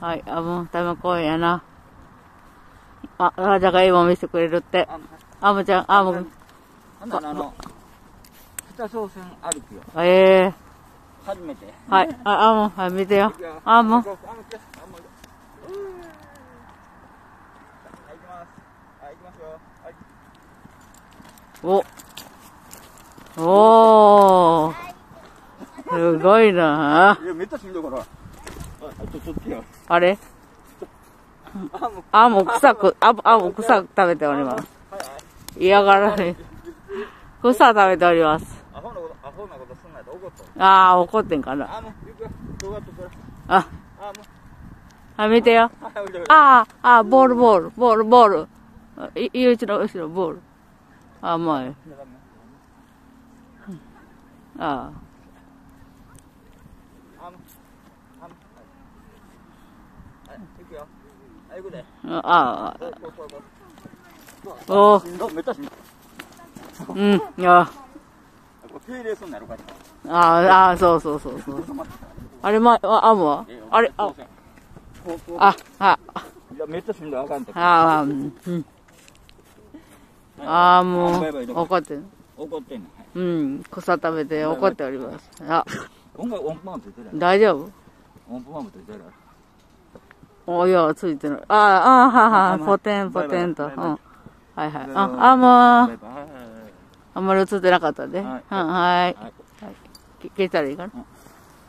はい、多分公園やな。あ、ラジャが絵も見せてくれるって。ちゃん、北朝鮮歩きよ。初めて。はい、はい、見てよ。行きます。はい、行きますよ。はい。おー。すごいな。いや、めっちゃしんどいから。ちょっとよ。あれも臭く食べております。嫌がられ。草食べております。アホなことすんないと怒っとる。怒ってんかな。もう、行くよ。動画撮ってる。見てよ。ボール。ゆういちの後ろ、ボール。もう。行くよ。行くで。めっちゃしんどい。いや。敬礼すんなやろかい。そう。あれ、はあれ、いや、めっちゃしんどい。あかんて。もう、怒ってん。怒ってんの。草食べて怒っております。音符マークついてる。大丈夫？音符マークついてる。いや、ついてる。ポテンと。はい。もう、あんまり映ってなかったんで。はい。消したらいいかな。